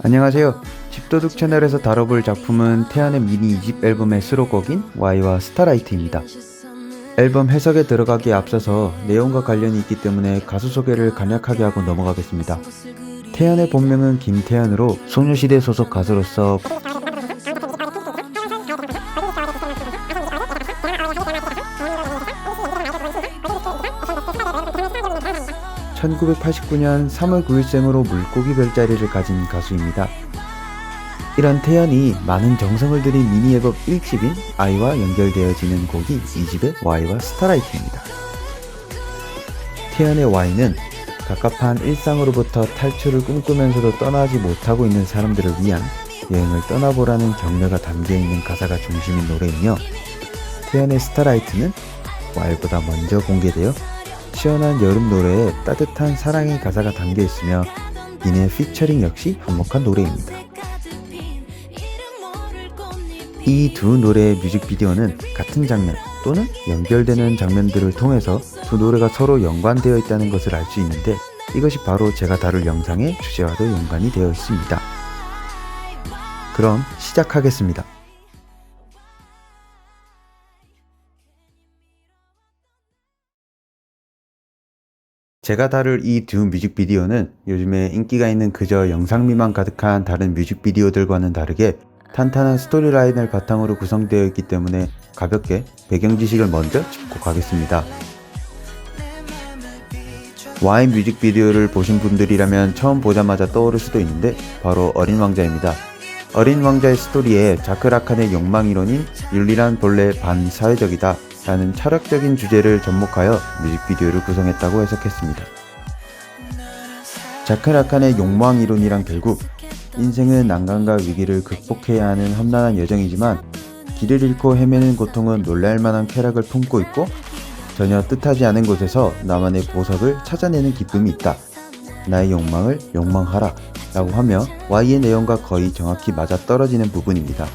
안녕하세요. 집도둑 채널에서 다뤄볼 작품은 태연의 미니 2집 앨범의 수록곡인 Y와 스타라이트입니다. 앨범 해석에 들어가기에 앞서서 내용과 관련이 있기 때문에 가수 소개를 간략하게 하고 넘어가겠습니다. 태연의 본명은 김태연으로 소녀시대 소속 가수로서 1989년 3월 9일생으로 물고기 별자리를 가진 가수입니다. 이런 태연이 많은 정성을 들인 미니 앨범 1집인 I와 연결되어지는 곡이 2집의 Y와 스타라이트입니다. 태연의 Y는 갑갑한 일상으로부터 탈출을 꿈꾸면서도 떠나지 못하고 있는 사람들을 위한 여행을 떠나보라는 격려가 담겨있는 가사가 중심인 노래이며, 태연의 스타라이트는 Y보다 먼저 공개되어 시원한 여름 노래에 따뜻한 사랑의 가사가 담겨있으며 빈의 피처링 역시 한몫한 노래입니다. 이 두 노래의 뮤직비디오는 같은 장면 또는 연결되는 장면들을 통해서 두 노래가 서로 연관되어 있다는 것을 알 수 있는데, 이것이 바로 제가 다룰 영상의 주제와도 연관이 되어 있습니다. 그럼 시작하겠습니다. 제가 다룰 이 두 뮤직비디오는 요즘에 인기가 있는 그저 영상미만 가득한 다른 뮤직비디오들과는 다르게 탄탄한 스토리라인을 바탕으로 구성되어 있기 때문에 가볍게 배경 지식을 먼저 짚고 가겠습니다. Y 뮤직비디오를 보신 분들이라면 처음 보자마자 떠오를 수도 있는데 바로 어린 왕자입니다. 어린 왕자의 스토리에 자크라칸의 욕망이론인 윤리란 본래 반사회적이다 라는 철학적인 주제를 접목하여 뮤직비디오를 구성했다고 해석했습니다. 자크라칸의 욕망이론이란 결국 인생은 난관과 위기를 극복해야 하는 험난한 여정이지만 길을 잃고 헤매는 고통은 놀랄만한 쾌락을 품고 있고 전혀 뜻하지 않은 곳에서 나만의 보석을 찾아내는 기쁨이 있다. 나의 욕망을 욕망하라 라고 하며 Y의 내용과 거의 정확히 맞아떨어지는 부분입니다.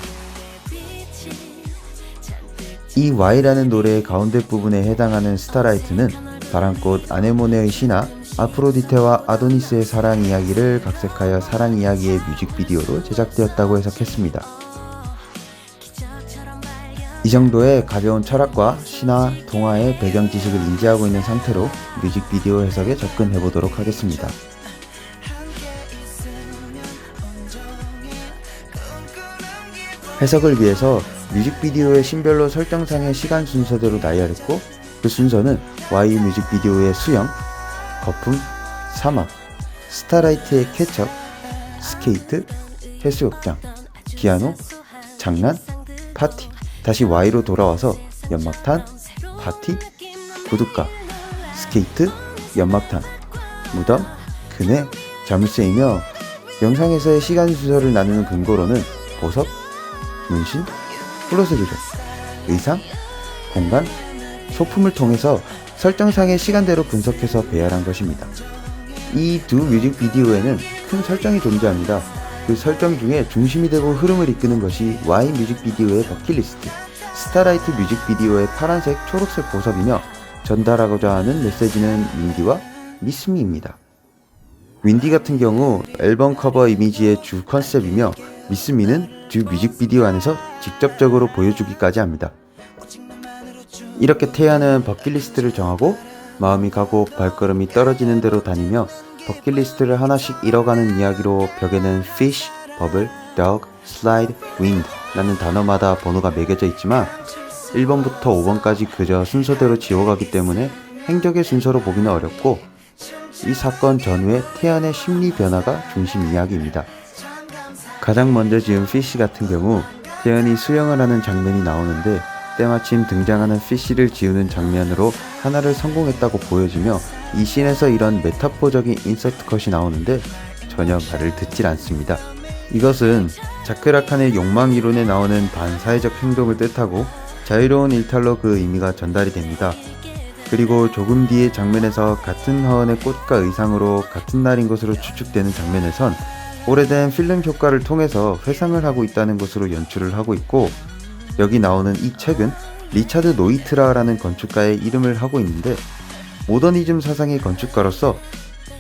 이 Y라는 노래의 가운데 부분에 해당하는 스타라이트는 바람꽃 아네모네의 신화 아프로디테와 아도니스의 사랑 이야기를 각색하여 사랑 이야기의 뮤직비디오로 제작되었다고 해석했습니다. 이 정도의 가벼운 철학과 신화, 동화의 배경 지식을 인지하고 있는 상태로 뮤직비디오 해석에 접근해보도록 하겠습니다. 해석을 위해서 뮤직비디오의 신별로 설정상의 시간 순서대로 나열했고, 그 순서는 Y 뮤직비디오의 수영, 거품, 사막, 스타라이트의 케첩, 스케이트, 해수욕장, 피아노, 장난, 파티, 다시 Y로 돌아와서 연막탄, 파티, 구둣가, 스케이트, 연막탄, 무덤, 그네, 자물쇠이며 영상에서의 시간 순서를 나누는 근거로는 보석, 문신, 플러스 조절, 의상, 공간, 소품을 통해서 설정상의 시간대로 분석해서 배열한 것입니다. 이 두 뮤직비디오에는 큰 설정이 존재합니다. 그 설정 중에 중심이 되고 흐름을 이끄는 것이 Y 뮤직비디오의 버킷리스트, 스타라이트 뮤직비디오의 파란색, 초록색 보석이며 전달하고자 하는 메시지는 윈디와 미스미입니다. 윈디 같은 경우 앨범 커버 이미지의 주 컨셉이며, 미스미는 주 뮤직비디오 안에서 직접적으로 보여주기까지 합니다. 이렇게 태연은 버킷리스트를 정하고 마음이 가고 발걸음이 떨어지는 대로 다니며 버킷리스트를 하나씩 잃어가는 이야기로 벽에는 fish, bubble, dog, slide, wind 라는 단어마다 번호가 매겨져 있지만 1번부터 5번까지 그저 순서대로 지워가기 때문에 행적의 순서로 보기는 어렵고, 이 사건 전후의 태연의 심리 변화가 중심 이야기입니다. 가장 먼저 지은 fish 같은 경우 태연이 수영을 하는 장면이 나오는데 때마침 등장하는 피쉬를 지우는 장면으로 하나를 성공했다고 보여지며, 이 씬에서 이런 메타포적인 인서트 컷이 나오는데 전혀 말을 듣질 않습니다. 이것은 자크라칸의 욕망 이론에 나오는 반사회적 행동을 뜻하고 자유로운 일탈로 그 의미가 전달이 됩니다. 그리고 조금 뒤의 장면에서 같은 화원의 꽃과 의상으로 같은 날인 것으로 추측되는 장면에선 오래된 필름 효과를 통해서 회상을 하고 있다는 것으로 연출을 하고 있고, 여기 나오는 이 책은 리차드 노이트라라는 건축가의 이름을 하고 있는데, 모더니즘 사상의 건축가로서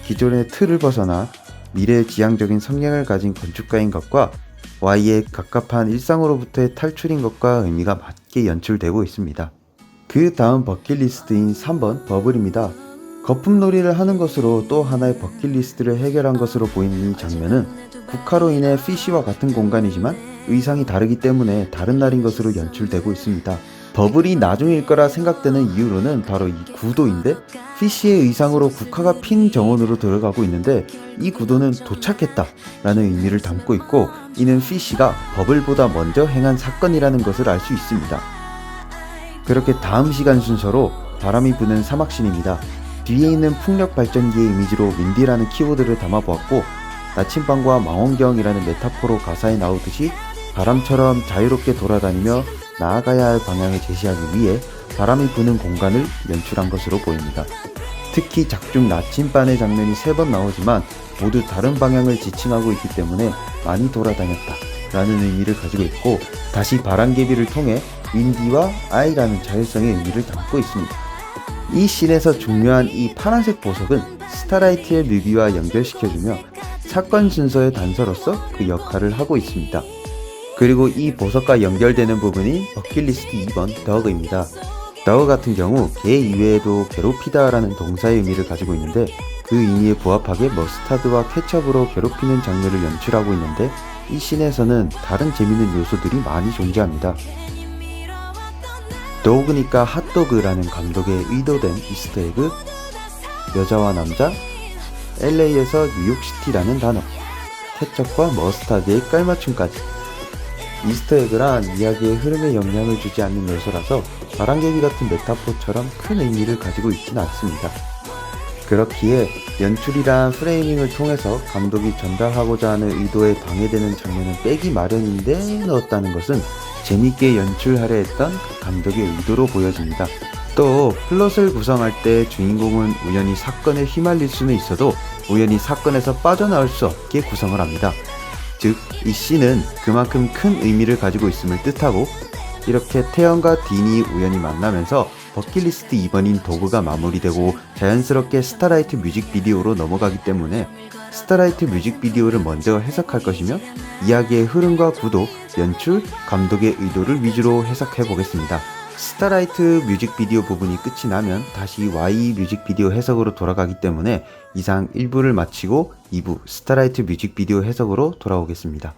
기존의 틀을 벗어나 미래지향적인 성향을 가진 건축가인 것과 Y의 갑갑한 일상으로부터의 탈출인 것과 의미가 맞게 연출되고 있습니다. 그 다음 버킷리스트인 3번 버블입니다. 거품놀이를 하는 것으로 또 하나의 버킷리스트를 해결한 것으로 보이는 이 장면은 국화로 인해 피쉬와 같은 공간이지만 의상이 다르기 때문에 다른 날인 것으로 연출되고 있습니다. 버블이 나중일 거라 생각되는 이유로는 바로 이 구도인데, 피쉬의 의상으로 국화가 핀 정원으로 들어가고 있는데 이 구도는 도착했다 라는 의미를 담고 있고, 이는 피쉬가 버블보다 먼저 행한 사건이라는 것을 알 수 있습니다. 그렇게 다음 시간 순서로 바람이 부는 사막신입니다. 뒤에 있는 풍력 발전기의 이미지로 윈디라는 키워드를 담아보았고, 나침반과 망원경이라는 메타포로 가사에 나오듯이 바람처럼 자유롭게 돌아다니며 나아가야 할 방향을 제시하기 위해 바람이 부는 공간을 연출한 것으로 보입니다. 특히 작중 나침반의 장면이 3번 나오지만 모두 다른 방향을 지칭하고 있기 때문에 많이 돌아다녔다 라는 의미를 가지고 있고, 다시 바람개비를 통해 윈디와 아이라는 자율성의 의미를 담고 있습니다. 이 씬에서 중요한 이 파란색 보석은 스타라이트의 뮤비와 연결시켜주며 사건 순서의 단서로서 그 역할을 하고 있습니다. 그리고 이 보석과 연결되는 부분이 버킷리스트 2번 더그입니다. 더그 같은 경우 개 이외에도 괴롭히다 라는 동사의 의미를 가지고 있는데, 그 의미에 부합하게 머스타드와 케첩으로 괴롭히는 장면을 연출하고 있는데, 이 씬에서는 다른 재밌는 요소들이 많이 존재합니다. 도그니까 핫도그라는 감독의 의도된 이스터에그, 여자와 남자, LA에서 뉴욕시티라는 단어, 케첩과 머스타드의 깔맞춤까지. 이스터에그란 이야기의 흐름에 영향을 주지 않는 요소라서 바람개비 같은 메타포처럼 큰 의미를 가지고 있진 않습니다. 그렇기에 연출이란 프레이밍을 통해서 감독이 전달하고자 하는 의도에 방해되는 장면은 빼기 마련인데 넣었다는 것은 재밌게 연출하려 했던 그 감독의 의도로 보여집니다. 또 플롯을 구성할 때 주인공은 우연히 사건에 휘말릴 수는 있어도 우연히 사건에서 빠져나올 수 없게 구성을 합니다. 즉, 이 씬은 그만큼 큰 의미를 가지고 있음을 뜻하고, 이렇게 태연과 딘이 우연히 만나면서 버킷리스트 2번인 도그가 마무리되고 자연스럽게 스타라이트 뮤직비디오로 넘어가기 때문에 스타라이트 뮤직비디오를 먼저 해석할 것이며, 이야기의 흐름과 구도, 연출, 감독의 의도를 위주로 해석해 보겠습니다. 스타라이트 뮤직비디오 부분이 끝이 나면 다시 Y 뮤직비디오 해석으로 돌아가기 때문에 이상 1부를 마치고 2부 스타라이트 뮤직비디오 해석으로 돌아오겠습니다.